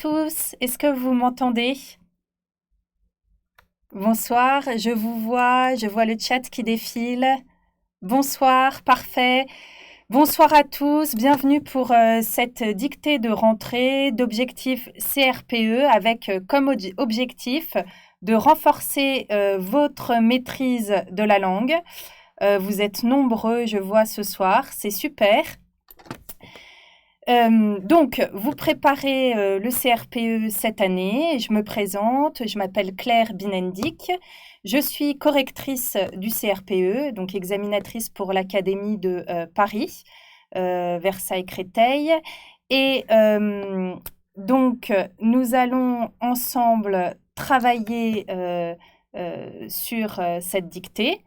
tous, est-ce que vous m'entendez? Bonsoir, je vois le chat qui défile. Bonsoir, parfait. Bonsoir à tous, bienvenue pour cette dictée de rentrée d'objectifs CRPE avec comme objectif de renforcer votre maîtrise de la langue. Vous êtes nombreux, je vois ce soir, c'est super. Donc, vous préparez le CRPE cette année. Je me présente, je m'appelle Claire Binendik. Je suis correctrice du CRPE, donc examinatrice pour l'Académie de Paris, Versailles-Créteil. Et donc, nous allons ensemble travailler sur cette dictée.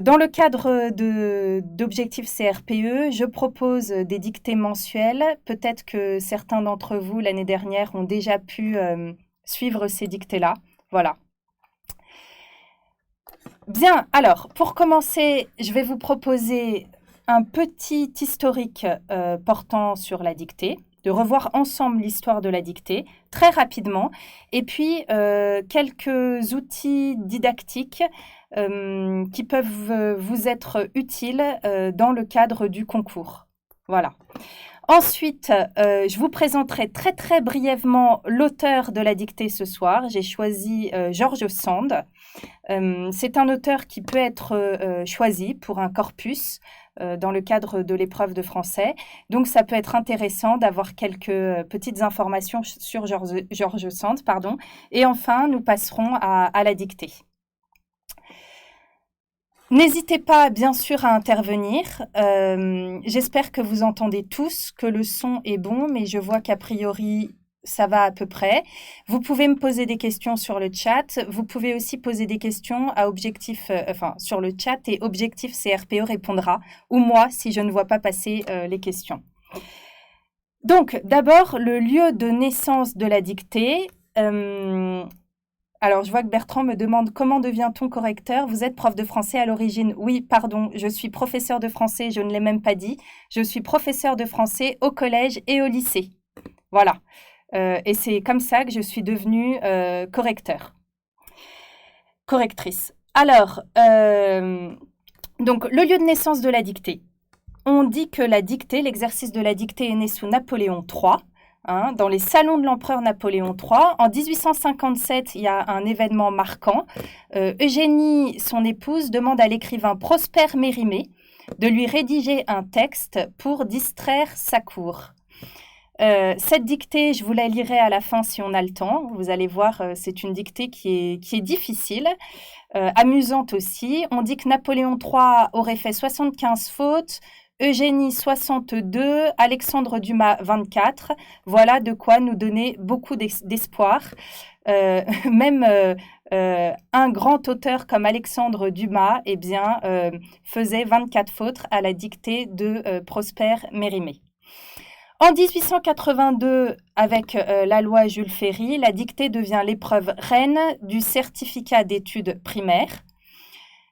Dans le cadre d'objectifs CRPE, je propose des dictées mensuelles. Peut-être que certains d'entre vous, l'année dernière, ont déjà pu suivre ces dictées-là. Voilà. Bien, alors, pour commencer, je vais vous proposer un petit historique portant sur la dictée, de revoir ensemble l'histoire de la dictée, très rapidement, et puis quelques outils didactiques qui peuvent vous être utiles dans le cadre du concours. Voilà. Ensuite, je vous présenterai très très brièvement l'auteur de la dictée ce soir. J'ai choisi George Sand. C'est un auteur qui peut être choisi pour un corpus dans le cadre de l'épreuve de français. Donc, ça peut être intéressant d'avoir quelques petites informations sur George Sand. Pardon. Et enfin, nous passerons à la dictée. N'hésitez pas, bien sûr, à intervenir. J'espère que vous entendez tous, que le son est bon, mais je vois qu'a priori, ça va à peu près. Vous pouvez me poser des questions sur le chat. Vous pouvez aussi poser des questions à objectif, sur le chat et objectif CRPE répondra, ou moi, si je ne vois pas passer les questions. Donc, d'abord, le lieu de naissance de la dictée. Alors, je vois que Bertrand me demande comment devient-on correcteur? Vous êtes prof de français à l'origine? Oui, pardon, je suis professeur de français, je ne l'ai même pas dit. Je suis professeur de français au collège et au lycée. Voilà. Et c'est comme ça que je suis devenue correctrice. Alors, donc, le lieu de naissance de la dictée. On dit que la dictée, l'exercice de la dictée est né sous Napoléon III. Dans les salons de l'empereur Napoléon III. En 1857, il y a un événement marquant. Eugénie, son épouse, demande à l'écrivain Prosper Mérimée de lui rédiger un texte pour distraire sa cour. Cette dictée, je vous la lirai à la fin si on a le temps. Vous allez voir, c'est une dictée qui est difficile, amusante aussi. On dit que Napoléon III aurait fait 75 fautes, Eugénie 62, Alexandre Dumas 24. Voilà de quoi nous donner beaucoup d'espoir. Même un grand auteur comme Alexandre Dumas faisait 24 fautes à la dictée de Prosper Mérimée. En 1882, avec la loi Jules Ferry, la dictée devient l'épreuve reine du certificat d'études primaires.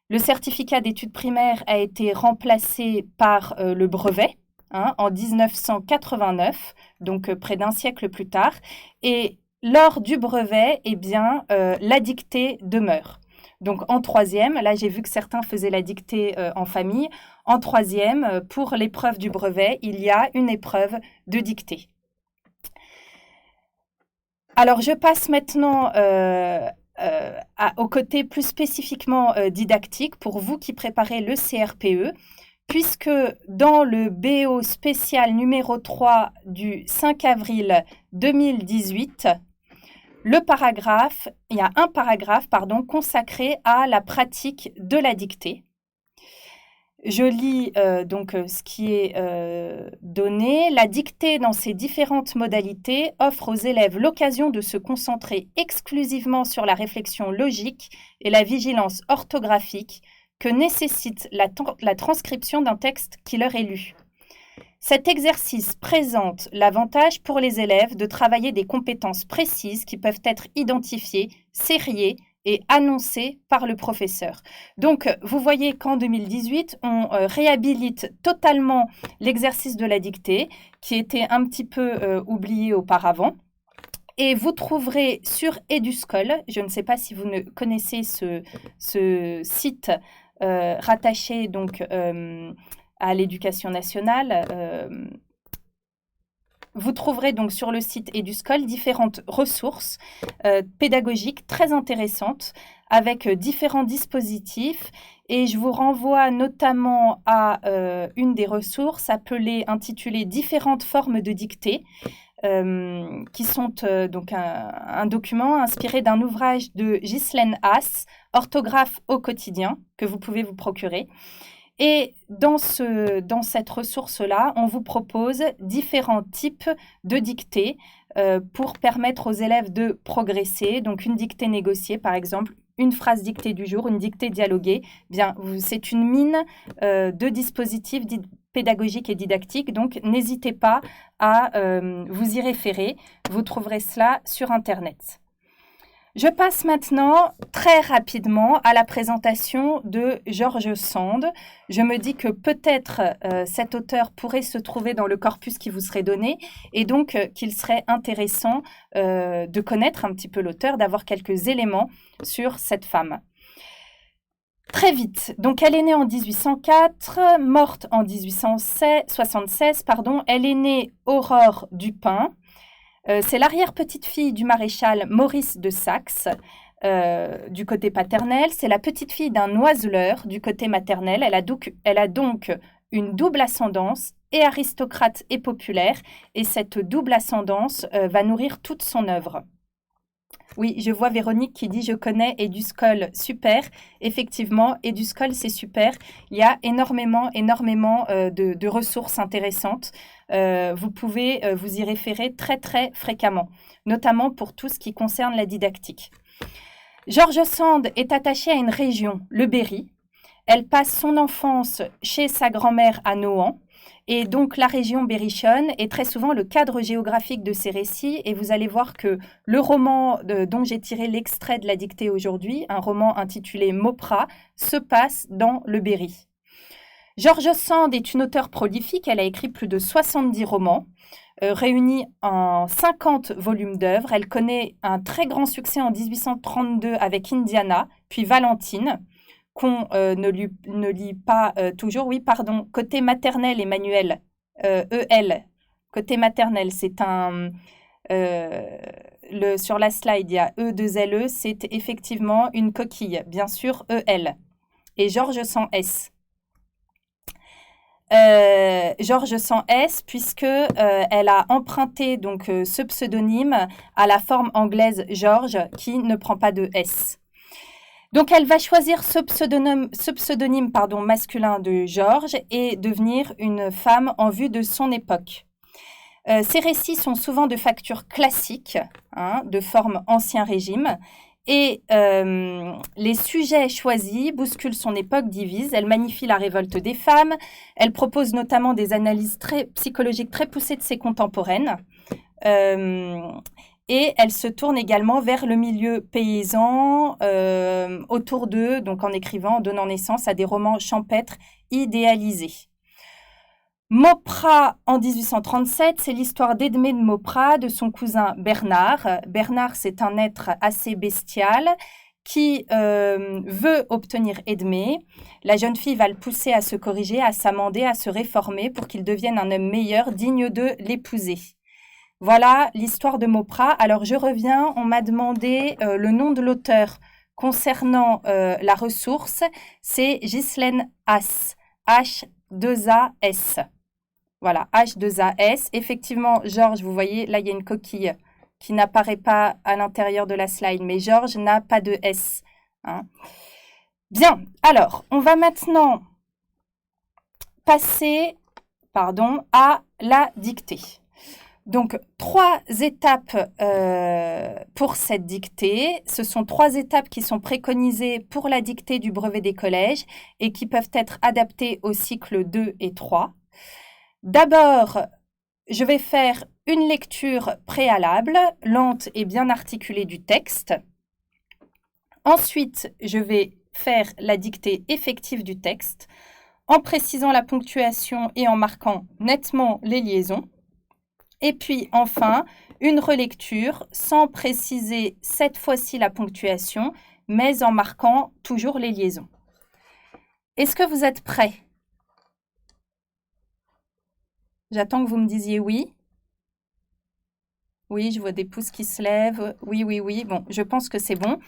Le certificat d'études primaires a été remplacé par le brevet en 1989, donc près d'un siècle plus tard. Et lors du brevet, la dictée demeure. Donc en troisième, là j'ai vu que certains faisaient la dictée en famille. En troisième, pour l'épreuve du brevet, il y a une épreuve de dictée. Alors je passe maintenant au côté plus spécifiquement didactique pour vous qui préparez le CRPE, puisque dans le BO spécial numéro 3 du 5 avril 2018, il y a un paragraphe consacré à la pratique de la dictée. Je lis ce qui est donné. La dictée, dans ses différentes modalités, offre aux élèves l'occasion de se concentrer exclusivement sur la réflexion logique et la vigilance orthographique que nécessite la transcription d'un texte qui leur est lu. Cet exercice présente l'avantage pour les élèves de travailler des compétences précises qui peuvent être identifiées, sériées et annoncées par le professeur. Donc, vous voyez qu'en 2018, on réhabilite totalement l'exercice de la dictée qui était un petit peu oublié auparavant. Et vous trouverez sur Eduscol, je ne sais pas si vous ne connaissez ce site rattaché donc à l'éducation nationale. Vous trouverez donc sur le site Eduscol différentes ressources pédagogiques très intéressantes avec différents dispositifs. Et je vous renvoie notamment à une des ressources intitulée Différentes formes de dictée, qui sont donc un document inspiré d'un ouvrage de Ghislaine Haas, Orthographe au quotidien, que vous pouvez vous procurer. Et dans cette ressource-là, on vous propose différents types de dictées pour permettre aux élèves de progresser. Donc une dictée négociée, par exemple, une phrase dictée du jour, une dictée dialoguée. Bien, c'est une mine de dispositifs pédagogiques et didactiques. Donc, n'hésitez pas à vous y référer. Vous trouverez cela sur Internet. Je passe maintenant très rapidement à la présentation de George Sand. Je me dis que peut-être cet auteur pourrait se trouver dans le corpus qui vous serait donné et donc qu'il serait intéressant de connaître un petit peu l'auteur, d'avoir quelques éléments sur cette femme. Très vite, donc elle est née en 1804, morte en 1876, elle est née Aurore Dupin. C'est l'arrière-petite-fille du maréchal Maurice de Saxe, du côté paternel. C'est la petite-fille d'un oiseleur du côté maternel. Elle a donc une double ascendance, et aristocrate et populaire, et cette double ascendance va nourrir toute son œuvre. Oui, je vois Véronique qui dit « Je connais Eduscol, super ». Effectivement, Eduscol, c'est super. Il y a énormément de ressources intéressantes. Vous pouvez vous y référer très, très fréquemment, notamment pour tout ce qui concerne la didactique. George Sand est attachée à une région, le Berry. Elle passe son enfance chez sa grand-mère à Nohant. Et donc, la région berrichonne est très souvent le cadre géographique de ces récits. Et vous allez voir que le roman dont j'ai tiré l'extrait de la dictée aujourd'hui, un roman intitulé Mauprat, se passe dans le Berry. George Sand est une auteure prolifique. Elle a écrit plus de 70 romans, réunis en 50 volumes d'œuvres. Elle connaît un très grand succès en 1832 avec Indiana, puis Valentine, qu'on ne lit pas toujours. Oui, pardon, côté maternel, Emmanuel, EL, côté maternel, c'est un... sur la slide, il y a E2LE, c'est effectivement une coquille, bien sûr, EL. Et Georges sans S. Georges sans S, puisque elle a emprunté donc ce pseudonyme à la forme anglaise George, qui ne prend pas de S. Donc, elle va choisir ce pseudonyme masculin de Georges et devenir une femme en vue de son époque. Ces récits sont souvent de facture classique, de forme ancien régime, et les sujets choisis bousculent son époque divise. Elle magnifie la révolte des femmes, elle propose notamment des analyses psychologiques très poussées de ses contemporaines. Et elle se tourne également vers le milieu paysan autour d'eux, donc en donnant naissance à des romans champêtres idéalisés. Mauprat en 1837, c'est l'histoire d'Edmé de Mauprat, de son cousin Bernard. Bernard, c'est un être assez bestial qui veut obtenir Edmé. La jeune fille va le pousser à se corriger, à s'amender, à se réformer pour qu'il devienne un homme meilleur, digne de l'épouser. Voilà l'histoire de Mauprat. Alors, je reviens, on m'a demandé le nom de l'auteur concernant la ressource. C'est Ghislaine Haas, H2AS. Voilà, H2AS. Effectivement, Georges, vous voyez, là, il y a une coquille qui n'apparaît pas à l'intérieur de la slide, mais Georges n'a pas de S. Bien, alors, on va maintenant passer à la dictée. Donc, 3 étapes pour cette dictée. Ce sont 3 étapes qui sont préconisées pour la dictée du brevet des collèges et qui peuvent être adaptées au cycle 2 et 3. D'abord, je vais faire une lecture préalable, lente et bien articulée du texte. Ensuite, je vais faire la dictée effective du texte en précisant la ponctuation et en marquant nettement les liaisons. Et puis enfin, une relecture sans préciser cette fois-ci la ponctuation, mais en marquant toujours les liaisons. Est-ce que vous êtes prêts? J'attends que vous me disiez oui. Oui, je vois des pouces qui se lèvent. Oui, oui, oui. Bon, je pense que c'est bon.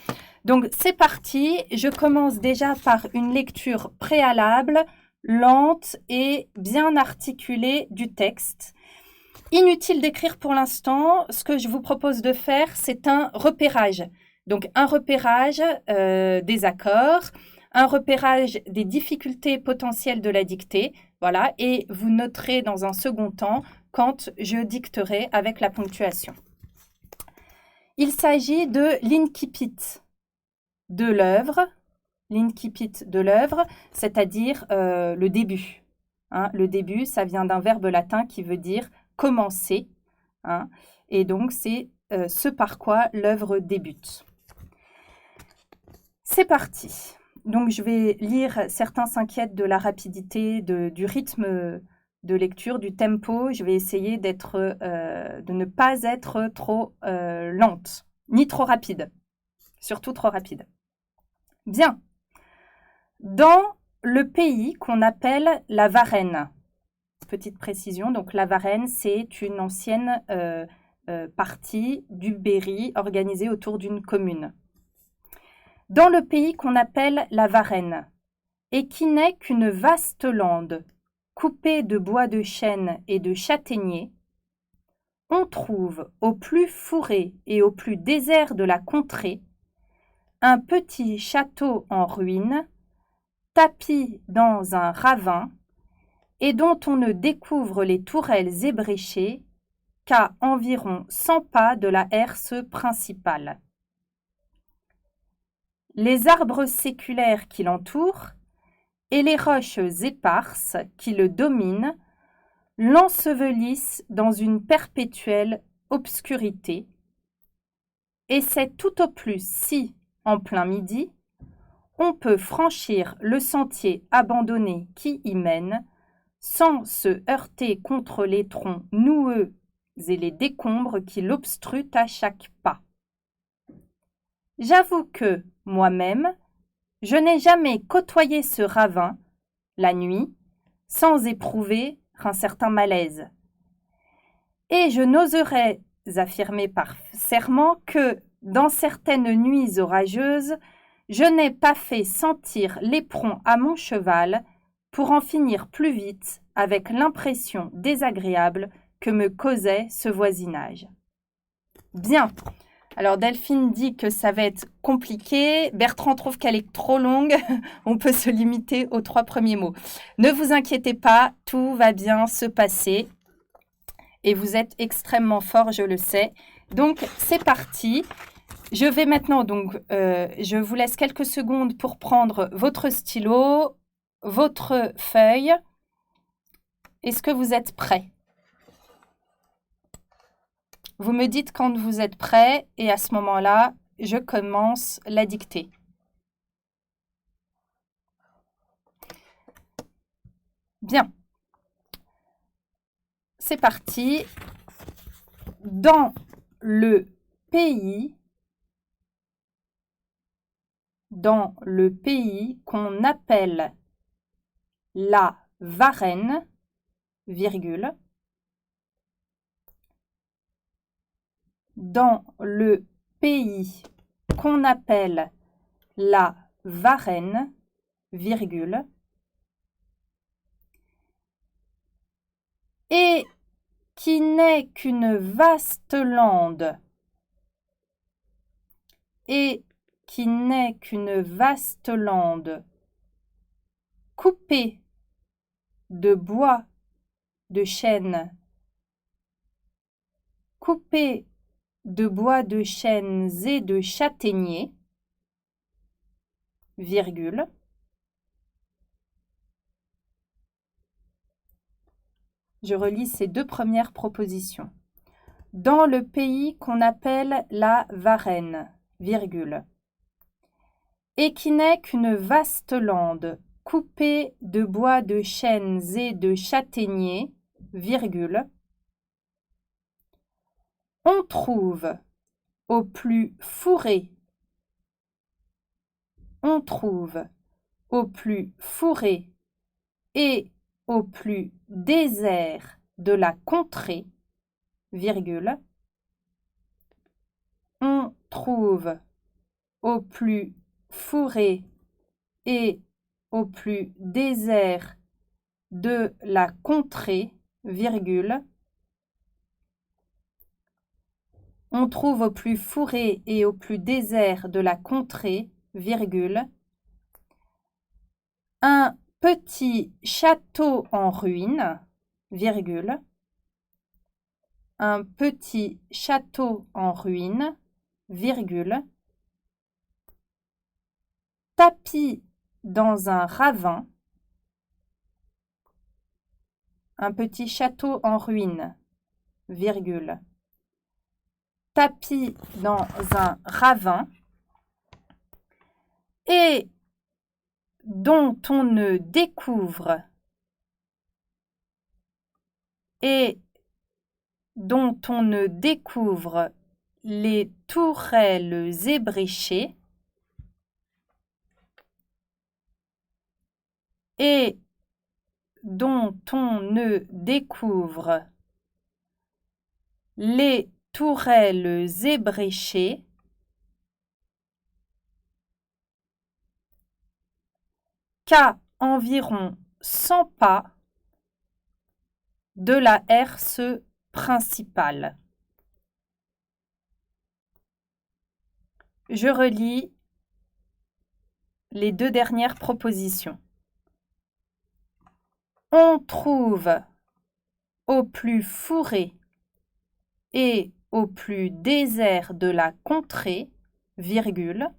Donc, c'est parti. Je commence déjà par une lecture préalable, lente et bien articulée du texte. Inutile d'écrire pour l'instant. Ce que je vous propose de faire, c'est un repérage. Donc, un repérage des accords, un repérage des difficultés potentielles de la dictée. Voilà. Et vous noterez dans un second temps quand je dicterai avec la ponctuation. Il s'agit de l'incipit de l'œuvre, c'est-à-dire le début. Hein, le début, ça vient d'un verbe latin qui veut dire commencer. Hein, et donc, c'est ce par quoi l'œuvre débute. C'est parti. Donc, je vais lire. Certains s'inquiètent de la rapidité, du rythme de lecture, du tempo. Je vais essayer de ne pas être trop lente, ni trop rapide. Surtout trop rapide. Bien. Dans le pays qu'on appelle la Varenne, petite précision, donc la Varenne, c'est une ancienne partie du Berry organisée autour d'une commune. Dans le pays qu'on appelle la Varenne, et qui n'est qu'une vaste lande, coupée de bois de chêne et de châtaigniers, on trouve au plus fourré et au plus désert de la contrée un petit château en ruine, tapi dans un ravin, et dont on ne découvre les tourelles ébréchées qu'à environ 100 pas de la herse principale. Les arbres séculaires qui l'entourent et les roches éparses qui le dominent l'ensevelissent dans une perpétuelle obscurité, et c'est tout au plus si, en plein midi, on peut franchir le sentier abandonné qui y mène, sans se heurter contre les troncs noueux et les décombres qui l'obstruent à chaque pas. J'avoue que, moi-même, je n'ai jamais côtoyé ce ravin, la nuit, sans éprouver un certain malaise. Et je n'oserais affirmer par serment que, dans certaines nuits orageuses, je n'ai pas fait sentir l'éperon à mon cheval pour en finir plus vite avec l'impression désagréable que me causait ce voisinage. Bien. Alors Delphine dit que ça va être compliqué. Bertrand trouve qu'elle est trop longue. On peut se limiter aux 3 premiers mots. Ne vous inquiétez pas, tout va bien se passer. Et vous êtes extrêmement fort, je le sais. Donc c'est parti. Je vais maintenant je vous laisse quelques secondes pour prendre votre stylo, votre feuille. Est-ce que vous êtes prêts? Vous me dites quand vous êtes prêts et à ce moment-là, je commence la dictée. Bien. C'est parti. Dans le pays qu'on appelle la Varenne, virgule, dans le pays qu'on appelle la Varenne, virgule, et qui n'est qu'une vaste lande, coupée de bois de chêne, et de châtaigniers, virgule, je relis ces 2 premières propositions. Dans le pays qu'on appelle la Varenne, virgule, et qui n'est qu'une vaste lande, coupée de bois de chênes et de châtaigniers, virgule, On trouve au plus fourré. On trouve au plus fourré et au plus désert de la contrée, virgule. On trouve au plus fourré et au plus désert de la contrée, virgule. On trouve au plus fourré et au plus désert de la contrée, virgule, un petit château en ruine, virgule, un petit château en ruine, virgule, tapis dans un ravin, un petit château en ruine, virgule, tapis dans un ravin, et dont on ne découvre les tourelles ébréchées et dont on ne découvre les tourelles ébréchées qu'à environ 100 pas de la herse principale. Je relis les deux dernières propositions. On trouve au plus fourré et au plus désert de la contrée, virgule,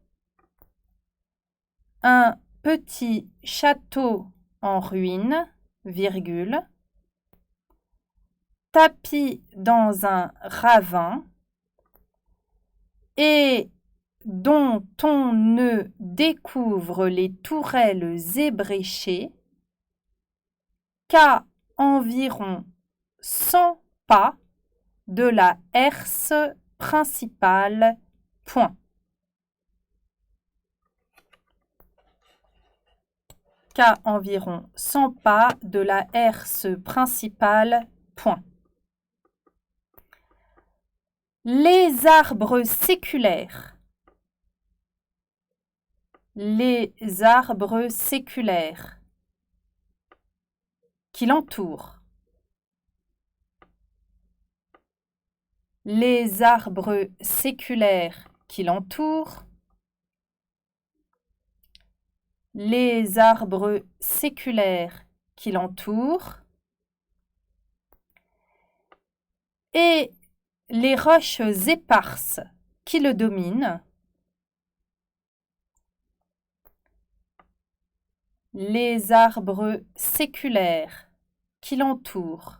un petit château en ruine, virgule, tapis dans un ravin et dont on ne découvre les tourelles ébréchées qu'à environ 100 pas de la herse principale. Point. Qu'à environ 100 pas de la herse principale. Point. Les arbres séculaires. Les arbres séculaires qui l'entourent. Les arbres séculaires qui l'entourent. Les arbres séculaires qui l'entourent. Et les roches éparses qui le dominent. Les arbres séculaires qui l'entourent.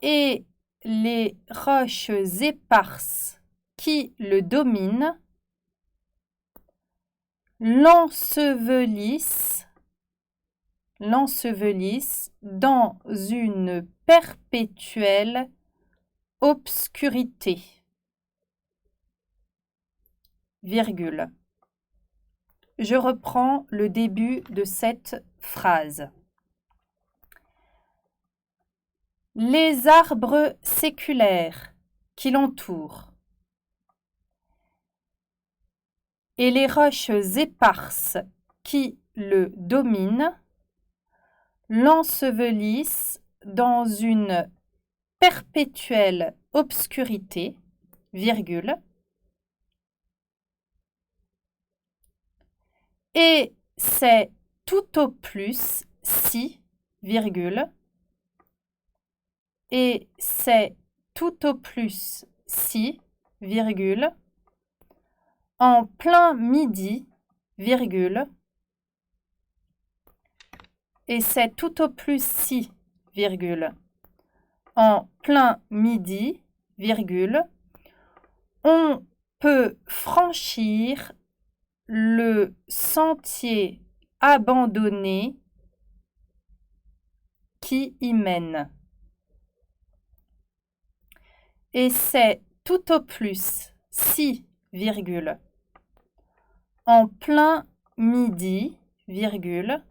Et les roches éparses qui le dominent l'ensevelissent dans une perpétuelle obscurité. Virgule. Je reprends le début de cette phrase. Les arbres séculaires qui l'entourent et les roches éparses qui le dominent l'ensevelissent dans une perpétuelle obscurité, virgule, et c'est tout au plus si, virgule, et c'est tout au plus si, virgule, en plein midi, virgule, et c'est tout au plus si, virgule, en plein midi, virgule, on peut franchir le sentier abandonné qui y mène. et c'est tout au plus si, virgule, en plein midi, virgule,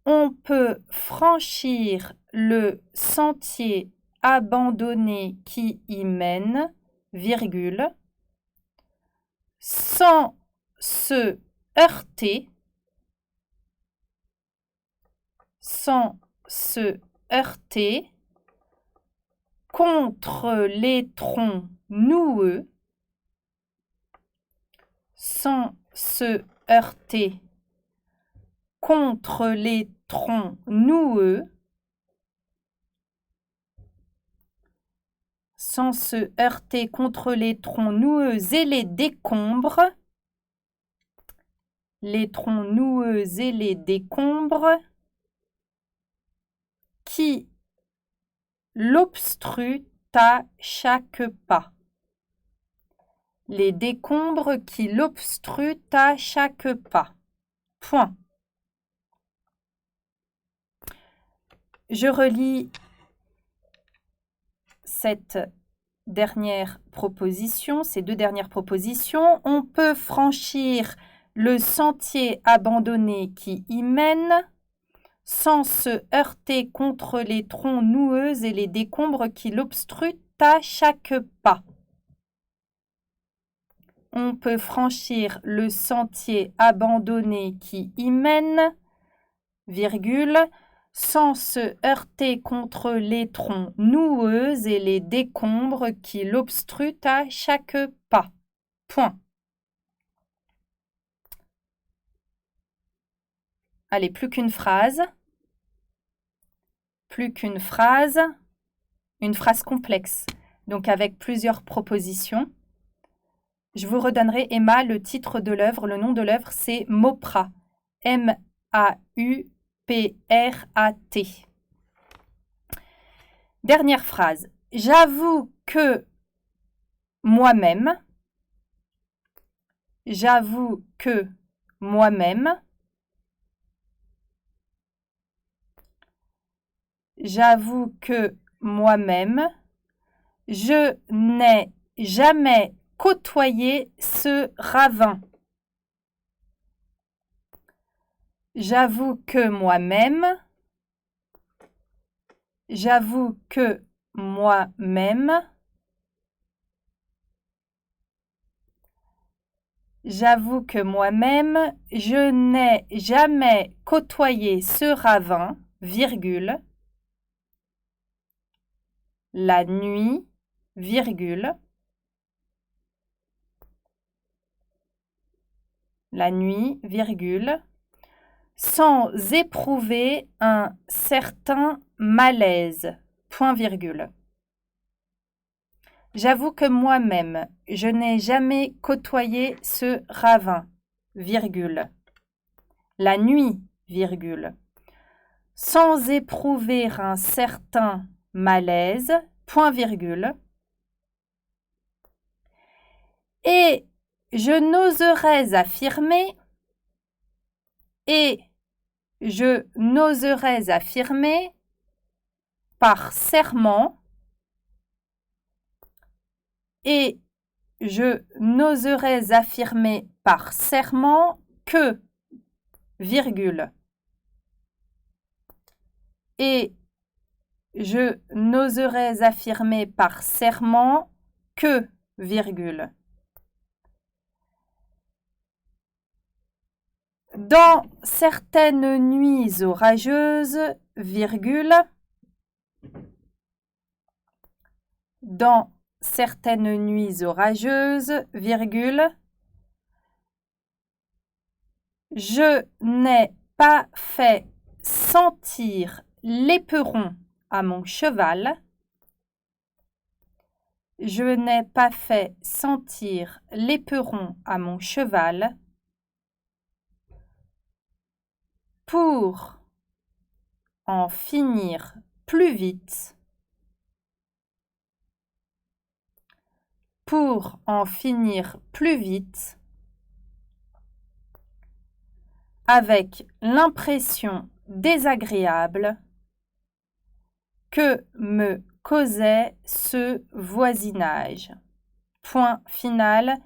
on peut franchir le sentier abandonné qui y mène, virgule, sans se heurter, contre les troncs noueux, sans se heurter contre les troncs noueux, sans se heurter contre les troncs noueux et les décombres, qui l'obstruent à chaque pas. Les décombres qui l'obstruent à chaque pas. Point. Je relis cette dernière proposition, ces deux dernières propositions. On peut franchir le sentier abandonné qui y mène sans se heurter contre les troncs noueux et les décombres qui l'obstruent à chaque pas. On peut franchir le sentier abandonné qui y mène, virgule, sans se heurter contre les troncs noueux et les décombres qui l'obstruent à chaque pas. Point. Allez, plus qu'une phrase. Une phrase complexe, donc avec plusieurs propositions. Je vous redonnerai, Emma, le titre de l'œuvre. Le nom de l'œuvre, c'est Mauprat. M-A-U-P-R-A-T. Dernière phrase. J'avoue que moi-même, je n'ai jamais côtoyé ce ravin. J'avoue que moi-même, je n'ai jamais côtoyé ce ravin, virgule, la nuit, virgule, sans éprouver un certain malaise, point virgule. J'avoue que moi-même, je n'ai jamais côtoyé ce ravin, virgule, la nuit, virgule, sans éprouver un certain malaise, point virgule, et je n'oserais affirmer, par serment, que, virgule, dans certaines nuits orageuses, virgule, je n'ai pas fait sentir l'éperon à mon cheval. Pour en finir plus vite, avec l'impression désagréable que me causait ce voisinage. Point final.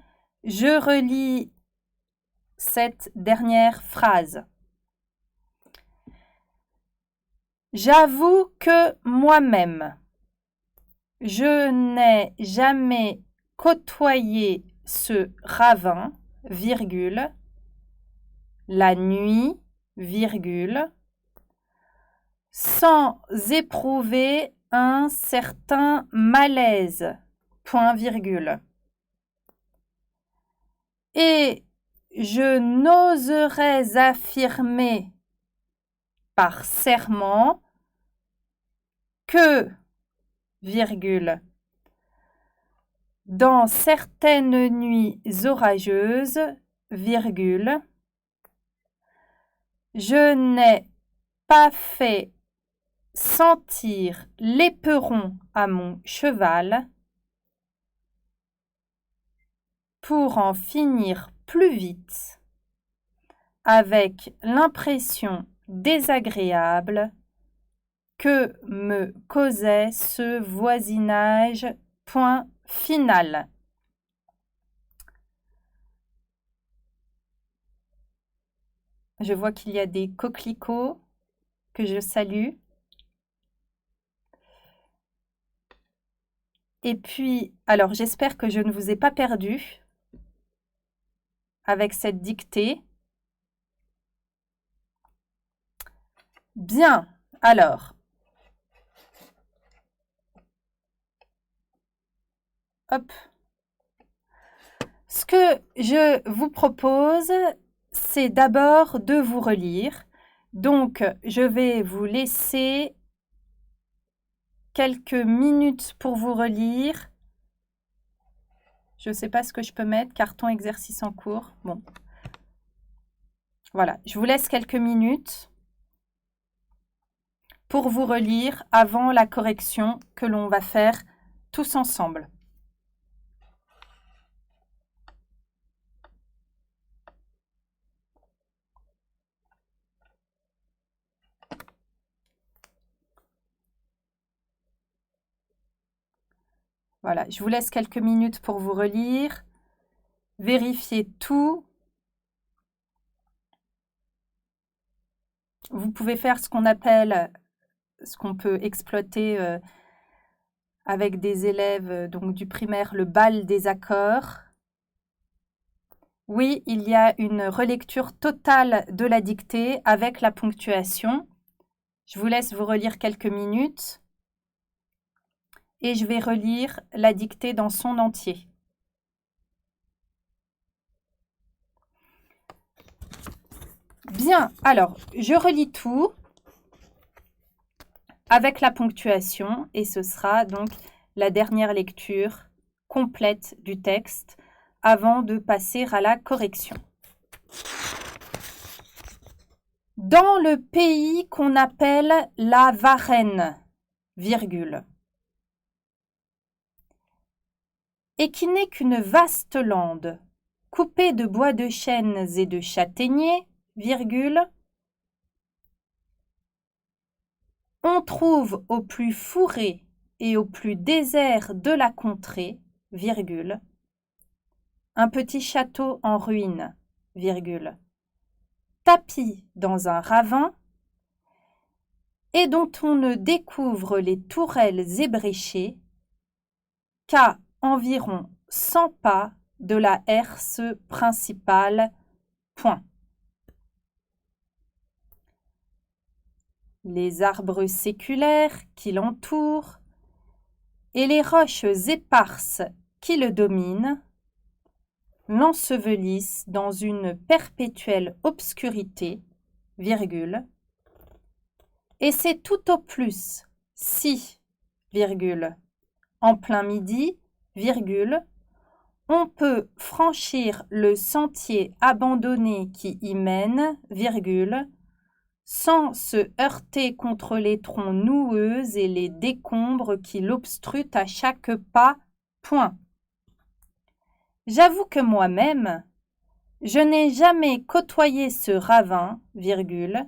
Je relis cette dernière phrase. J'avoue que moi-même, je n'ai jamais côtoyé ce ravin, virgule, la nuit, virgule, sans éprouver un certain malaise, point virgule. Et je n'oserais affirmer par serment que, virgule, dans certaines nuits orageuses, virgule, je n'ai pas fait sentir l'éperon à mon cheval pour en finir plus vite avec l'impression désagréable que me causait ce voisinage. Point final. Je vois qu'il y a des coquelicots que je salue. Et puis, alors j'espère que je ne vous ai pas perdu avec cette dictée. Bien, alors. Hop. Ce que je vous propose, c'est d'abord de vous relire. Donc, je vais vous laisser quelques minutes pour vous relire. Je ne sais pas ce que je peux mettre, carton exercice en cours. Bon. Voilà, je vous laisse quelques minutes pour vous relire avant la correction que l'on va faire tous ensemble. Voilà, je vous laisse quelques minutes pour vous relire, vérifier tout. Vous pouvez faire ce qu'on appelle, ce qu'on peut exploiter avec des élèves donc du primaire, le bal des accords. Oui, il y a une relecture totale de la dictée avec la ponctuation. Je vous laisse vous relire quelques minutes et je vais relire la dictée dans son entier. Bien, alors, je relis tout avec la ponctuation et ce sera donc la dernière lecture complète du texte avant de passer à la correction. Dans le pays qu'on appelle la Varenne, virgule, et qui n'est qu'une vaste lande, coupée de bois de chênes et de châtaigniers, virgule, on trouve au plus fourré et au plus désert de la contrée, virgule, un petit château en ruine, virgule, tapi dans un ravin, et dont on ne découvre les tourelles ébréchées qu'à environ 100 pas de la herse principale. Point. Les arbres séculaires qui l'entourent et les roches éparses qui le dominent l'ensevelissent dans une perpétuelle obscurité, virgule, et c'est tout au plus si, virgule, en plein midi, virgule, on peut franchir le sentier abandonné qui y mène, virgule, sans se heurter contre les troncs noueux et les décombres qui l'obstruent à chaque pas. Point. J'avoue que moi-même, je n'ai jamais côtoyé ce ravin, virgule,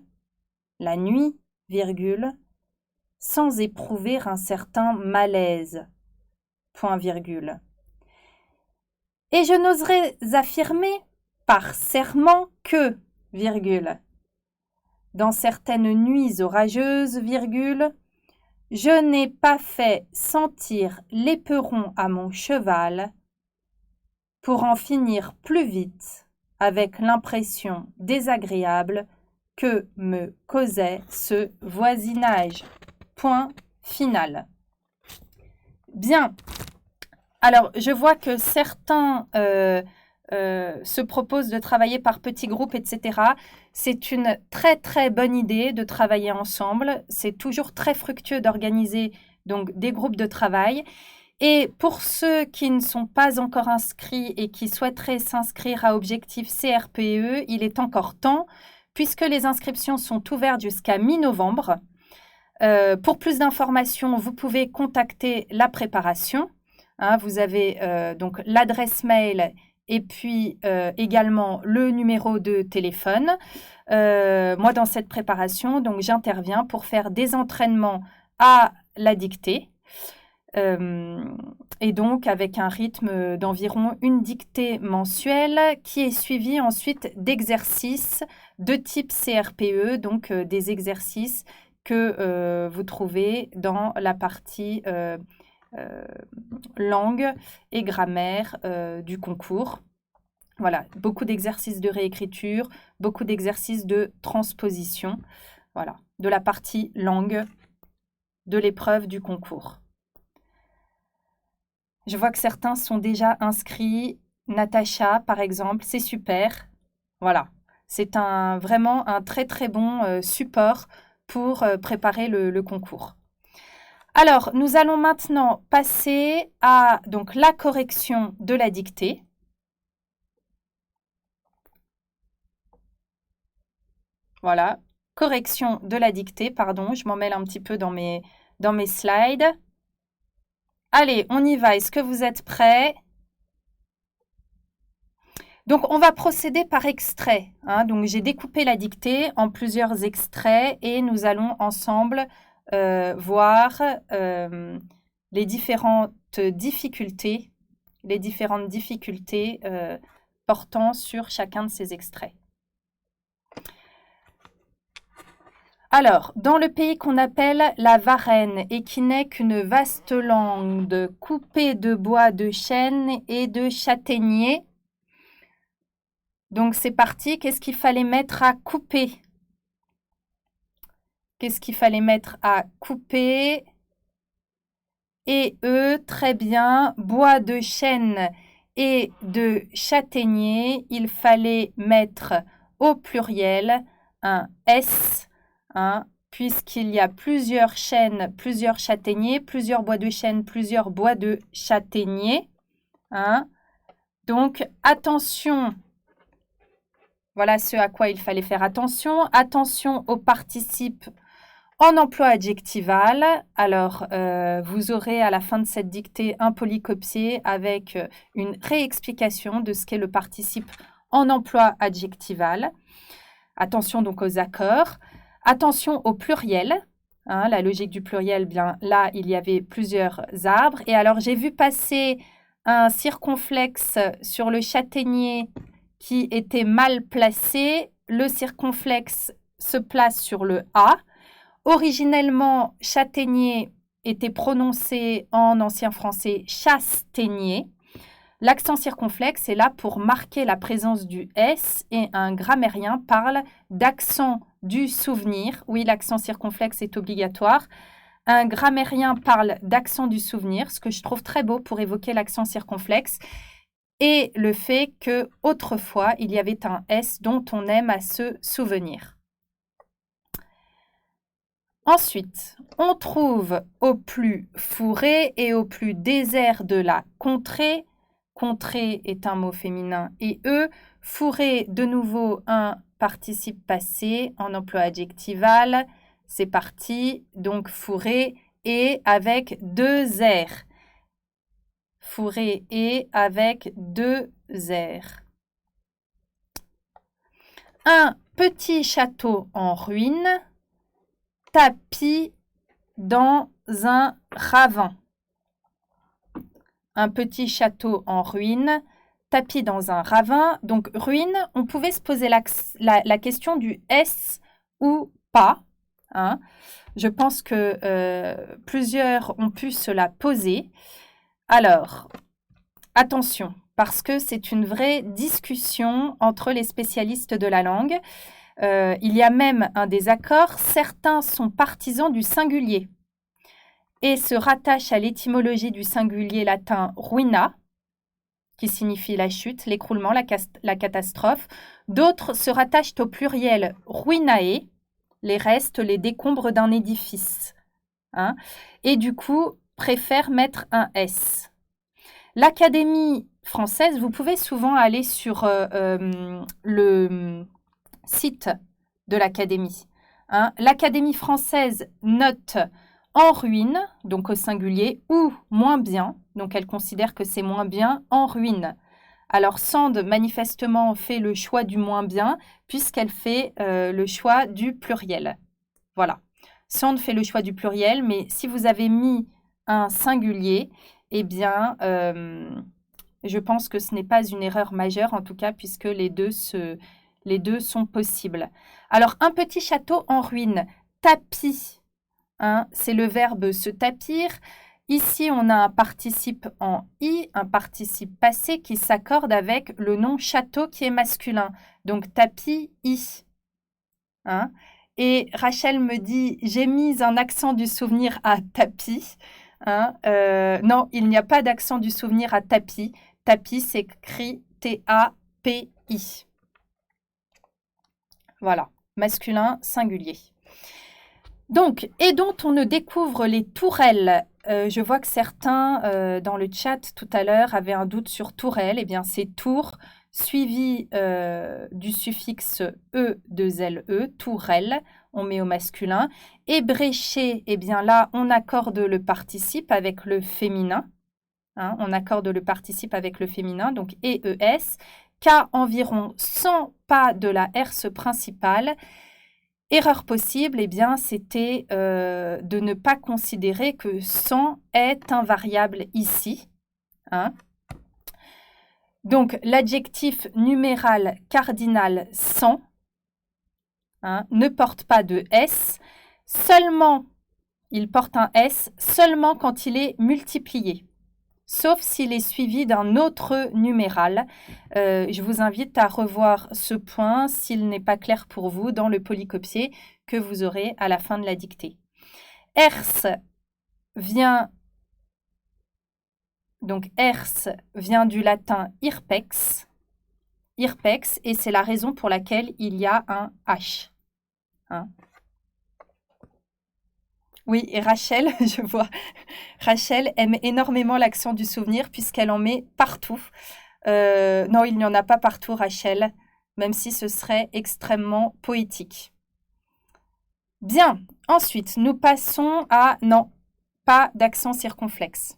la nuit, virgule, sans éprouver un certain malaise. Point virgule. Et je n'oserais affirmer par serment que, virgule, dans certaines nuits orageuses, virgule, je n'ai pas fait sentir l'éperon à mon cheval pour en finir plus vite avec l'impression désagréable que me causait ce voisinage. Point final. Bien. Alors, je vois que certains se proposent de travailler par petits groupes, etc. C'est une très très bonne idée de travailler ensemble. C'est toujours très fructueux d'organiser donc des groupes de travail. Et pour ceux qui ne sont pas encore inscrits et qui souhaiteraient s'inscrire à Objectif CRPE, il est encore temps puisque les inscriptions sont ouvertes jusqu'à mi-novembre. Pour plus d'informations, vous pouvez contacter la préparation. Hein, vous avez donc l'adresse mail et puis également le numéro de téléphone. Moi, dans cette préparation, donc j'interviens pour faire des entraînements à la dictée. Et donc avec un rythme d'environ une dictée mensuelle qui est suivie ensuite d'exercices de type CRPE, donc des exercices que vous trouvez dans la partie langue et grammaire du concours. Voilà, beaucoup d'exercices de réécriture, beaucoup d'exercices de transposition, voilà, de la partie langue de l'épreuve du concours. Je vois que certains sont déjà inscrits. Natacha, par exemple, c'est super. Voilà, c'est vraiment un très très bon support pour préparer le concours. Alors, nous allons maintenant passer à donc, la correction de la dictée. Voilà, correction de la dictée, pardon, je m'en mêle un petit peu dans mes slides. Allez, on y va. Est-ce que vous êtes prêts? Donc, on va procéder par extrait. Hein. Donc, j'ai découpé la dictée en plusieurs extraits et nous allons ensemble voir les différentes difficultés portant sur chacun de ces extraits. Alors, dans le pays qu'on appelle la Varenne et qui n'est qu'une vaste lande coupée de bois de chêne et de châtaignier, donc c'est parti, qu'est-ce qu'il fallait mettre à couper? Qu'est-ce qu'il fallait mettre à couper? Et très bien, bois de chêne et de châtaignier, il fallait mettre au pluriel un S. Hein, puisqu'il y a plusieurs chênes, plusieurs châtaigniers, plusieurs bois de chêne, plusieurs bois de châtaignier. Hein. Donc, attention, voilà ce à quoi il fallait faire attention. Attention aux participes en emploi adjectival. Alors, vous aurez à la fin de cette dictée un polycopié avec une réexplication de ce qu'est le participe en emploi adjectival. Attention donc aux accords. Attention au pluriel, hein, la logique du pluriel, bien là, il y avait plusieurs arbres. Et alors, j'ai vu passer un circonflexe sur le châtaignier qui était mal placé. Le circonflexe se place sur le A. Originellement, châtaignier était prononcé en ancien français chastaignier. L'accent circonflexe est là pour marquer la présence du S et un grammairien parle d'accent du souvenir. Oui, l'accent circonflexe est obligatoire. Un grammairien parle d'accent du souvenir, ce que je trouve très beau pour évoquer l'accent circonflexe, et le fait que autrefois il y avait un S dont on aime à se souvenir. Ensuite, on trouve au plus fourré et au plus désert de la contrée. Contrée est un mot féminin et fourré, de nouveau un participe passé en emploi adjectival. C'est parti, donc fourré et avec deux R. Fourré et avec deux R. Un petit château en ruine. Tapis dans un ravin. Un petit château en ruine, tapis dans un ravin. Donc, ruine, on pouvait se poser la question du est ou pas. Hein. Je pense que plusieurs ont pu se la poser. Alors, attention, parce que c'est une vraie discussion entre les spécialistes de la langue. Il y a même un désaccord. Certains sont partisans du singulier et se rattachent à l'étymologie du singulier latin ruina, qui signifie la chute, l'écroulement, la catastrophe. D'autres se rattachent au pluriel ruinae, les restes, les décombres d'un édifice. Hein, et du coup, préfèrent mettre un S. L'Académie française, vous pouvez souvent aller sur le site de l'Académie. Hein. L'Académie française note en ruine, donc au singulier, ou moins bien, donc elle considère que c'est moins bien, en ruine. Alors Sand, manifestement, fait le choix du moins bien, puisqu'elle fait le choix du pluriel. Voilà. Sand fait le choix du pluriel, mais si vous avez mis un singulier, eh bien, je pense que ce n'est pas une erreur majeure, en tout cas, puisque les deux sont possibles. Alors, un petit château en ruine, tapis. Hein, c'est le verbe se tapir. Ici, on a un participe en i, un participe passé qui s'accorde avec le nom château qui est masculin. Donc, tapis, i. Hein, et Rachel me dit, j'ai mis un accent du souvenir à tapis. Hein, non, il n'y a pas d'accent du souvenir à tapis. Tapis s'écrit T-A-P-I. Voilà, masculin singulier. Donc, et dont on ne découvre les tourelles. Je vois que certains dans le chat tout à l'heure avaient un doute sur tourelle. Eh bien, c'est tour suivi du suffixe e de le, tourelle, on met au masculin. Et bréché, eh bien là, on accorde le participe avec le féminin. Hein, on accorde le participe avec le féminin, donc EES, qu'à environ 100 pas de la herse principale. Erreur possible, eh bien, c'était de ne pas considérer que 100 est un variable ici. Hein. Donc, l'adjectif numéral cardinal 100 hein, ne porte pas de S, seulement, il porte un S seulement quand il est multiplié, sauf s'il est suivi d'un autre numéral. Je vous invite à revoir ce point s'il n'est pas clair pour vous dans le polycopier que vous aurez à la fin de la dictée. Ers vient du latin irpex, et c'est la raison pour laquelle il y a un H. Hein. Oui, et Rachel, je vois, Rachel aime énormément l'accent du souvenir puisqu'elle en met partout. Non, il n'y en a pas partout, Rachel, même si ce serait extrêmement poétique. Bien, ensuite, nous passons à... Non, pas d'accent circonflexe.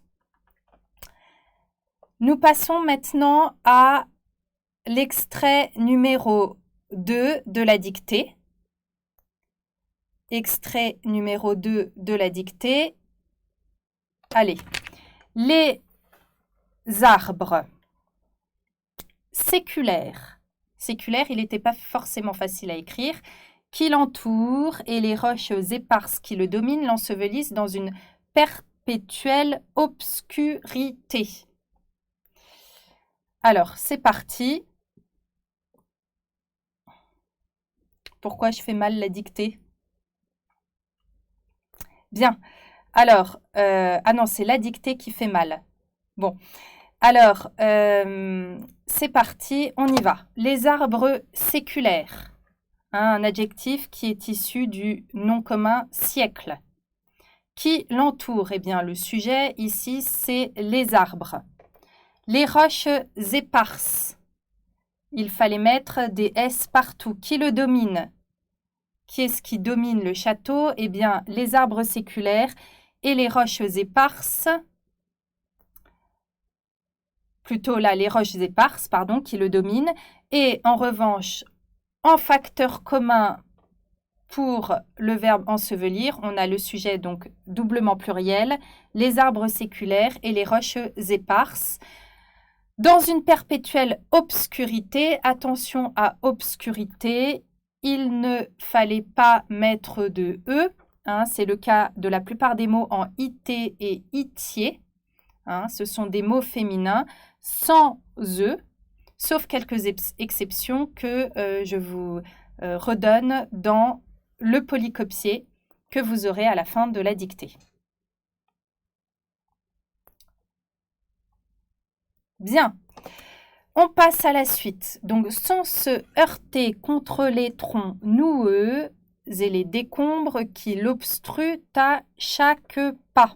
Nous passons maintenant à l'extrait numéro 2 de la dictée. Extrait numéro 2 de la dictée. Allez. Les arbres séculaires. Séculaire, il n'était pas forcément facile à écrire. Qui l'entourent et les roches éparses qui le dominent l'ensevelissent dans une perpétuelle obscurité. Alors, c'est parti. Pourquoi je fais mal la dictée? Bien. Alors, ah non, c'est la dictée qui fait mal. Bon. Alors, c'est parti, on y va. Les arbres séculaires. Hein, un adjectif qui est issu du nom commun siècle. Qui l'entoure? Eh bien, le sujet ici, c'est les arbres. Les roches éparses. Il fallait mettre des S partout. Qui le domine? Qui est-ce qui domine le château? Eh bien, les arbres séculaires et les roches éparses. Plutôt là, les roches éparses, pardon, qui le dominent. Et en revanche, en facteur commun pour le verbe ensevelir, on a le sujet donc doublement pluriel, les arbres séculaires et les roches éparses. Dans une perpétuelle obscurité, attention à obscurité, il ne fallait pas mettre de E. Hein, c'est le cas de la plupart des mots en IT et ITIE. Hein, ce sont des mots féminins sans E, sauf quelques exceptions que je vous redonne dans le polycopier que vous aurez à la fin de la dictée. Bien, on passe à la suite. Donc, sans se heurter contre les troncs noueux et les décombres qui l'obstruent à chaque pas.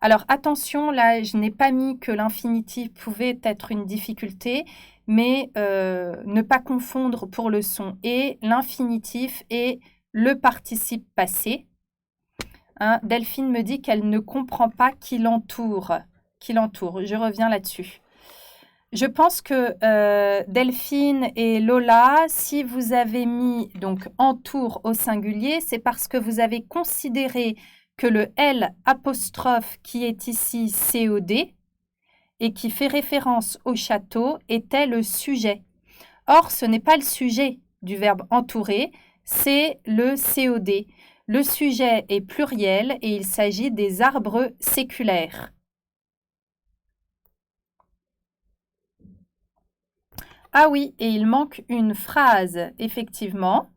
Alors, attention, là, je n'ai pas mis que l'infinitif pouvait être une difficulté, mais ne pas confondre pour le son et l'infinitif et le participe passé. Hein, Delphine me dit qu'elle ne comprend pas qui l'entoure. Je reviens là-dessus. Je pense que Delphine et Lola, si vous avez mis donc entoure au singulier, c'est parce que vous avez considéré que le L apostrophe qui est ici COD et qui fait référence au château était le sujet. Or, ce n'est pas le sujet du verbe entourer, c'est le COD. Le sujet est pluriel et il s'agit des arbres séculaires. Ah oui, et il manque une phrase, effectivement.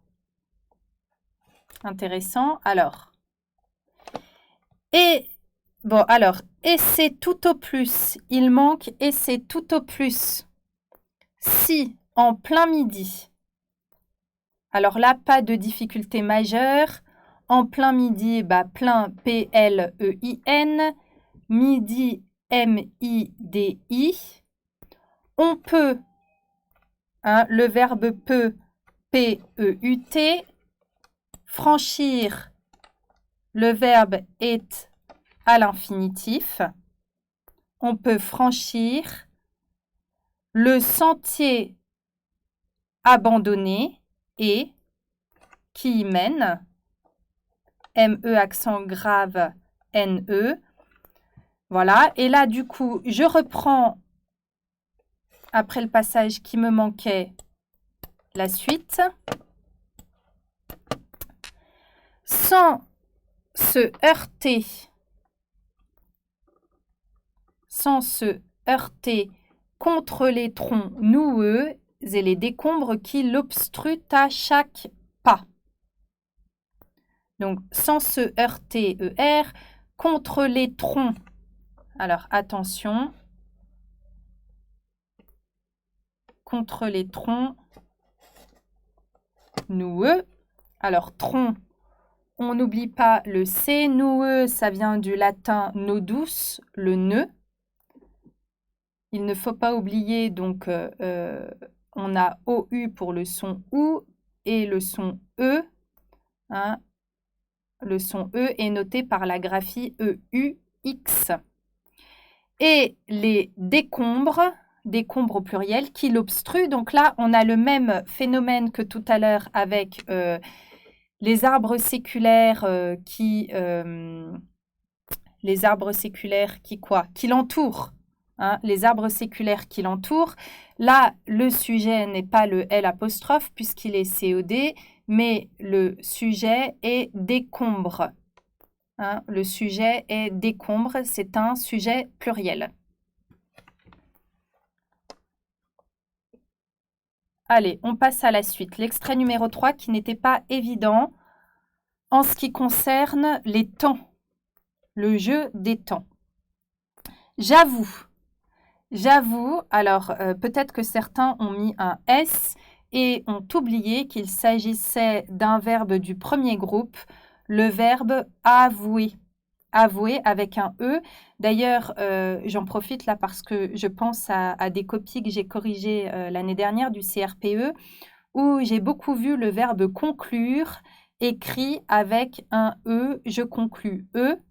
Intéressant. Alors. Et c'est tout au plus. Il manque et c'est tout au plus. Si, en plein midi. Alors là, pas de difficulté majeure. En plein midi, plein P-L-E-I-N. Midi, M-I-D-I. On peut, hein, le verbe peut, P-E-U-T. Franchir, le verbe est à l'infinitif. On peut franchir. Le sentier abandonné et qui y mène. M-E accent grave N-E. Voilà. Et là, du coup, je reprends, après le passage qui me manquait, la suite. Sans se heurter contre les troncs noueux et les décombres qui l'obstruent à chaque pas. Donc, sans se heurter, ER, contre les troncs. Alors, attention. Contre les troncs noueux. Alors, tronc, on n'oublie pas le C. Noueux, ça vient du latin nodus, le nœud. Il ne faut pas oublier, donc, on a OU pour le son OU et le son E. Hein, le son E est noté par la graphie EUX. Et les décombres au pluriel, qui l'obstruent. Donc là, on a le même phénomène que tout à l'heure avec les arbres séculaires qui l'entourent. Hein, les arbres séculaires qui l'entourent. Là, le sujet n'est pas le L apostrophe puisqu'il est COD, mais le sujet est décombre. Hein, le sujet est décombre, c'est un sujet pluriel. Allez, on passe à la suite. L'extrait numéro 3 qui n'était pas évident en ce qui concerne les temps, le jeu des temps. J'avoue, alors peut-être que certains ont mis un S et ont oublié qu'il s'agissait d'un verbe du premier groupe, le verbe avouer. Avouer avec un E. D'ailleurs, j'en profite là parce que je pense à des copies que j'ai corrigées l'année dernière du CRPE où j'ai beaucoup vu le verbe conclure écrit avec un E, je conclus E.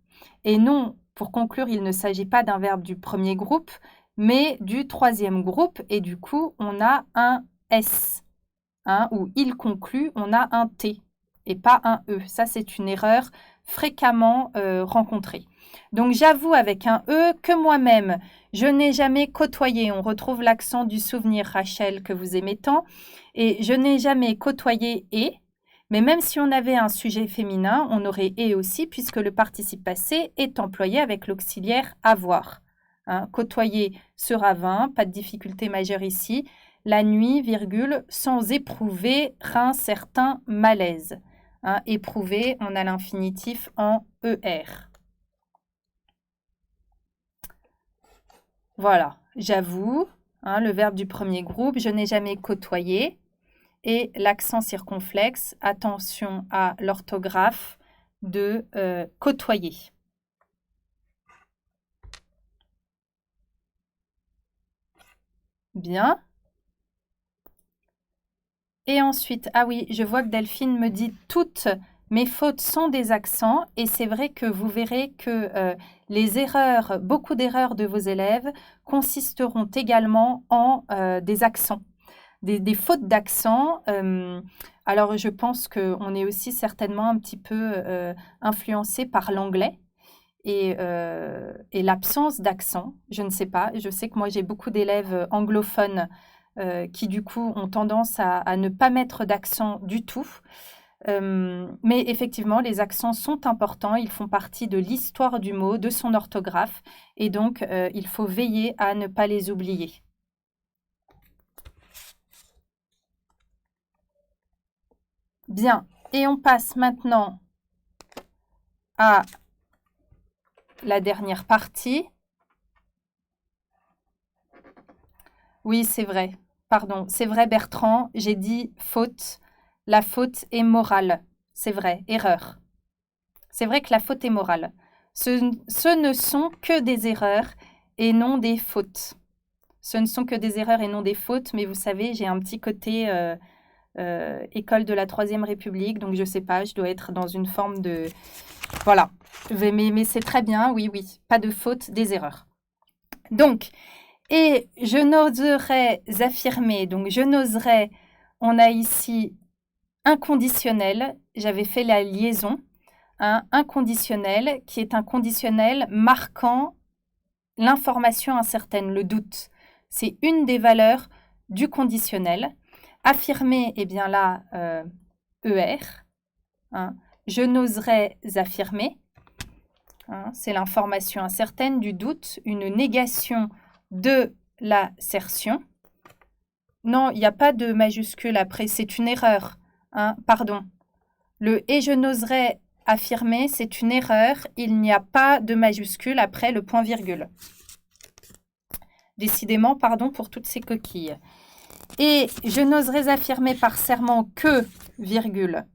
Et non, pour conclure, il ne s'agit pas d'un verbe du premier groupe, mais du troisième groupe. Et du coup, on a un S. hein, ou il conclut, on a un T et pas un E. Ça, c'est une erreur fréquemment rencontrée. Donc, j'avoue avec un E que moi-même, je n'ai jamais côtoyé. On retrouve l'accent du souvenir, Rachel, que vous aimez tant. Et je n'ai jamais côtoyé et. Mais même si on avait un sujet féminin, on aurait et aussi, puisque le participe passé est employé avec l'auxiliaire avoir. Hein, côtoyer sera vain, pas de difficulté majeure ici. La nuit, virgule, sans éprouver un certain malaise. Hein, éprouver, on a l'infinitif en ER. Voilà, j'avoue, hein, le verbe du premier groupe, je n'ai jamais côtoyé. Et l'accent circonflexe, attention à l'orthographe de côtoyer. Bien. Et ensuite, ah oui, je vois que Delphine me dit toutes mes fautes sont des accents et c'est vrai que vous verrez que les erreurs, beaucoup d'erreurs de vos élèves consisteront également en des accents. Des fautes d'accent. Alors, je pense qu'on est aussi certainement un petit peu influencé par l'anglais et l'absence d'accent. Je ne sais pas. Je sais que moi, j'ai beaucoup d'élèves anglophones qui, du coup, ont tendance à ne pas mettre d'accent du tout. Mais effectivement, les accents sont importants. Ils font partie de l'histoire du mot, de son orthographe. Et donc, il faut veiller à ne pas les oublier. Bien, et on passe maintenant à la dernière partie. Oui, c'est vrai. Pardon, c'est vrai Bertrand, j'ai dit faute. La faute est morale. C'est vrai, erreur. C'est vrai que la faute est morale. Ce ne sont que des erreurs et non des fautes. Ce ne sont que des erreurs et non des fautes, mais vous savez, j'ai un petit côté école de la Troisième République, donc je sais pas, je dois être dans une forme de... Voilà, mais c'est très bien, oui, pas de faute, des erreurs. Donc, et je n'oserais affirmer, donc je n'oserais, on a ici inconditionnel, j'avais fait la liaison, un inconditionnel qui est un conditionnel marquant l'information incertaine, le doute. C'est une des valeurs du conditionnel. Affirmer, eh bien là, ER. Hein. Je n'oserais affirmer. Hein, c'est l'information incertaine du doute, une négation de l'assertion. Non, il n'y a pas de majuscule après, c'est une erreur. Hein, pardon. Le « et je n'oserais affirmer », c'est une erreur. Il n'y a pas de majuscule après le point-virgule. Décidément, pardon pour toutes ces coquilles. Et je n'oserais affirmer par serment que, virgule.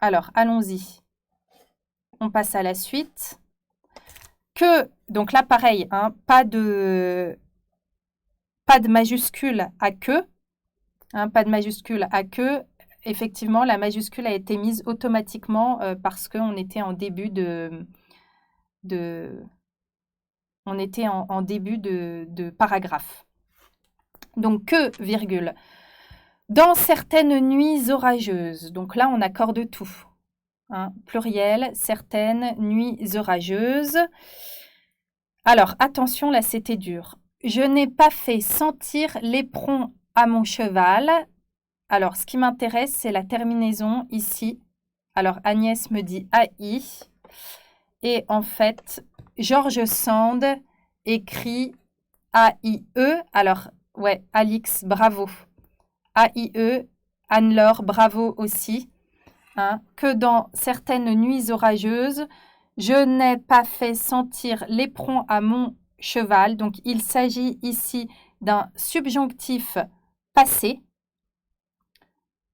Alors, allons-y. On passe à la suite. Que, donc là, pareil, hein, pas de majuscule à que. Hein, pas de majuscule à que. Effectivement, la majuscule a été mise automatiquement parce qu'on était en début on était en début de paragraphe. Donc, que, virgule. Dans certaines nuits orageuses. Donc là, on accorde tout. Hein, pluriel, certaines nuits orageuses. Alors, attention, là, c'était dur. Je n'ai pas fait sentir l'éperon à mon cheval. Alors, ce qui m'intéresse, c'est la terminaison ici. Alors, Agnès me dit AI. Et en fait, George Sand écrit A-I-E. Alors, ouais, Alix, bravo. A-I-E, Anne-Laure, bravo aussi. Hein, que dans certaines nuits orageuses, je n'ai pas fait sentir l'éperon à mon cheval. Donc, il s'agit ici d'un subjonctif passé.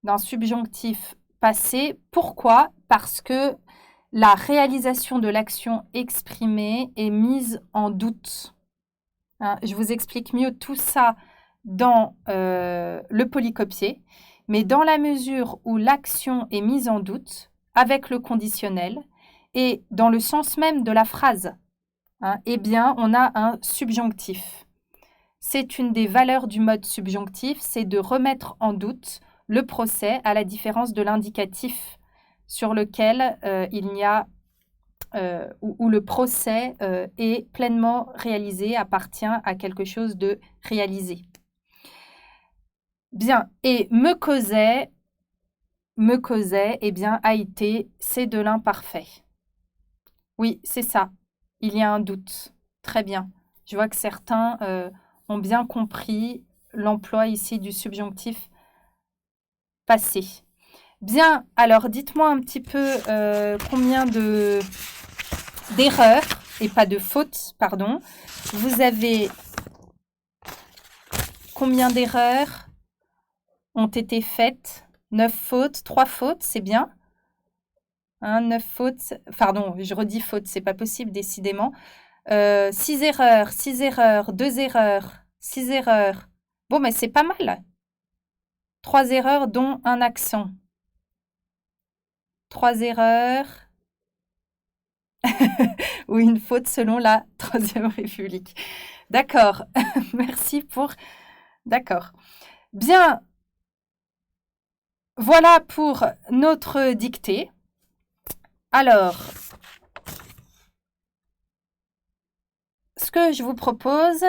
D'un subjonctif passé. Pourquoi? Parce que la réalisation de l'action exprimée est mise en doute. Hein, je vous explique mieux tout ça dans le polycopier, mais dans la mesure où l'action est mise en doute avec le conditionnel et dans le sens même de la phrase, hein, eh bien, on a un subjonctif. C'est une des valeurs du mode subjonctif, c'est de remettre en doute le procès, à la différence de l'indicatif sur lequel il n'y a où le procès est pleinement réalisé, appartient à quelque chose de réalisé. Bien, et me causait, eh bien, a été, c'est de l'imparfait. Oui, c'est ça. Il y a un doute. Très bien. Je vois que certains ont bien compris l'emploi ici du subjonctif passé. Bien, alors dites-moi un petit peu combien d'erreurs, et pas de fautes, pardon. Vous avez combien d'erreurs ont été faites? 9 fautes, 3 fautes, c'est bien. 9 fautes, pardon, je redis fautes, c'est pas possible décidément. 6 erreurs, 6 erreurs, 2 erreurs, 6 erreurs. Bon, mais c'est pas mal. 3 erreurs dont un accent. 3 erreurs ou une faute selon la Troisième République. D'accord, merci pour... D'accord. Bien, voilà pour notre dictée. Alors, ce que je vous propose,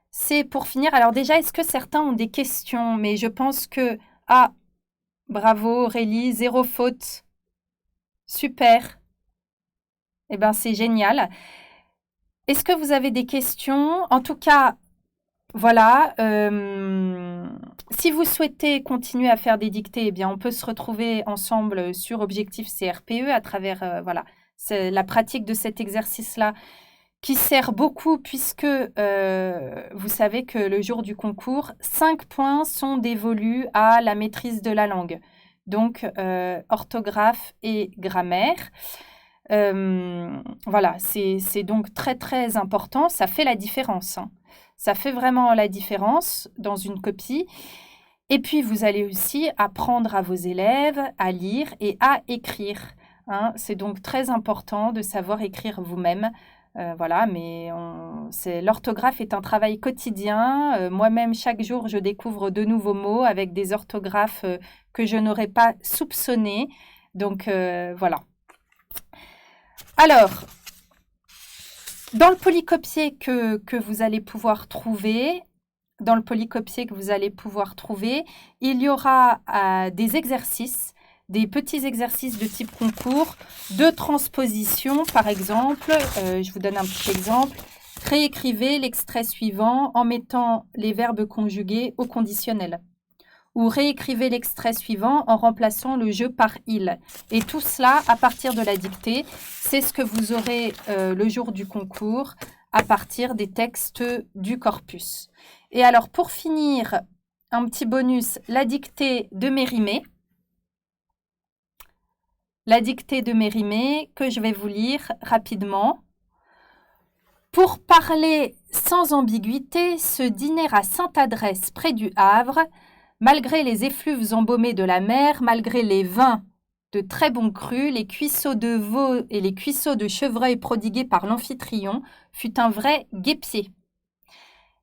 c'est pour finir. Alors déjà, est-ce que certains ont des questions? Mais je pense que... Ah, bravo Aurélie, 0 faute. Super. Eh bien, c'est génial. Est-ce que vous avez des questions? En tout cas, voilà. Si vous souhaitez continuer à faire des dictées, eh bien, on peut se retrouver ensemble sur Objectif CRPE à travers voilà, c'est la pratique de cet exercice-là qui sert beaucoup puisque vous savez que le jour du concours, 5 points sont dévolus à la maîtrise de la langue. Donc, orthographe et grammaire. Voilà, c'est donc très très important. Ça fait la différence. Hein. Ça fait vraiment la différence dans une copie. Et puis, vous allez aussi apprendre à vos élèves à lire et à écrire. Hein. C'est donc très important de savoir écrire vous-même. Voilà, mais l'orthographe est un travail quotidien. Moi-même, chaque jour, je découvre de nouveaux mots avec des orthographes que je n'aurais pas soupçonnées. Donc, voilà. Alors, dans le polycopier que vous allez pouvoir trouver, il y aura des exercices, des petits exercices de type concours, de transposition, par exemple. Je vous donne un petit exemple. Réécrivez l'extrait suivant en mettant les verbes conjugués au conditionnel. Ou réécrivez l'extrait suivant en remplaçant le je par il. Et tout cela, à partir de la dictée, c'est ce que vous aurez le jour du concours à partir des textes du corpus. Et alors, pour finir, un petit bonus, la dictée de Mérimée. La dictée de Mérimée que je vais vous lire rapidement. Pour parler sans ambiguïté, ce dîner à Sainte-Adresse près du Havre, malgré les effluves embaumés de la mer, malgré les vins de très bons crus, les cuisseaux de veau et les cuisseaux de chevreuil prodigués par l'amphitryon, fut un vrai guépier.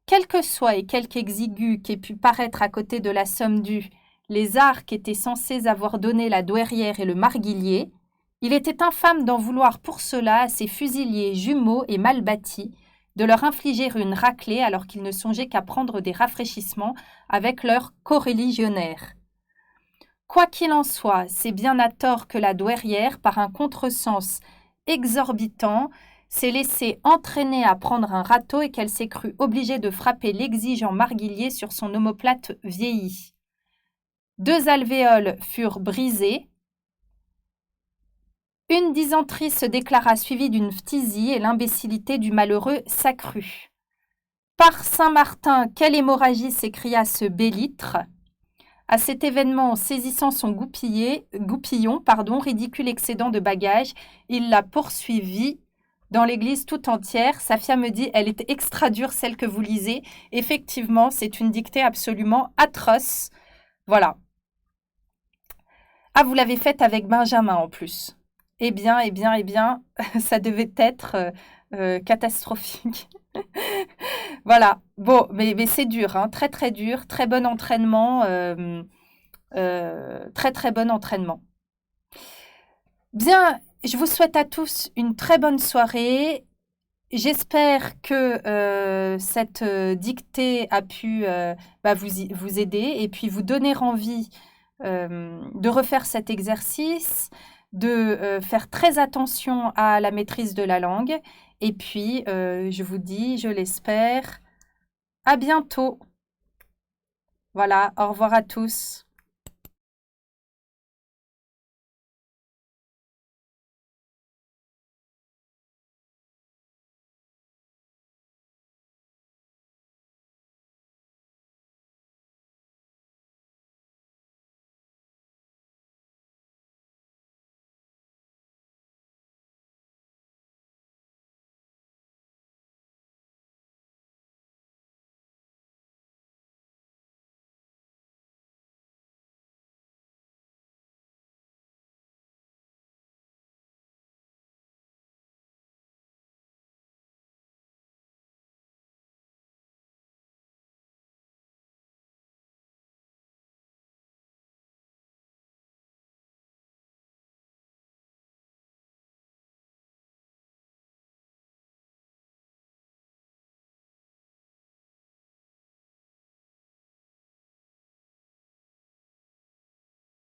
Quel que soit et quelque exigu qu'ait pu paraître à côté de la somme due, les arcs étaient censés avoir donné la douairière et le marguillier, il était infâme d'en vouloir pour cela à ces fusiliers jumeaux et mal bâtis, de leur infliger une raclée alors qu'ils ne songeaient qu'à prendre des rafraîchissements avec leurs coreligionnaires. Quoi qu'il en soit, c'est bien à tort que la douairière, par un contresens exorbitant, s'est laissée entraîner à prendre un râteau et qu'elle s'est crue obligée de frapper l'exigeant marguillier sur son omoplate vieilli. 2 alvéoles furent brisées. Une dysenterie se déclara suivie d'une phtisie et l'imbécilité du malheureux s'accrut. Par Saint-Martin, quelle hémorragie s'écria ce Bélitre. À cet événement, saisissant son goupillon, ridicule excédent de bagages, il la poursuivit dans l'église tout entière. Safia me dit, elle est extra dure, celle que vous lisez. Effectivement, c'est une dictée absolument atroce. Voilà. Ah, vous l'avez faite avec Benjamin en plus. Eh bien, ça devait être catastrophique. Voilà. Bon, mais c'est dur, hein, très très dur, très bon entraînement. très très bon entraînement. Bien, je vous souhaite à tous une très bonne soirée. J'espère que cette dictée a pu vous aider et puis vous donner envie de refaire cet exercice, de faire très attention à la maîtrise de la langue. Et puis, je vous dis, je l'espère, à bientôt. Voilà, au revoir à tous.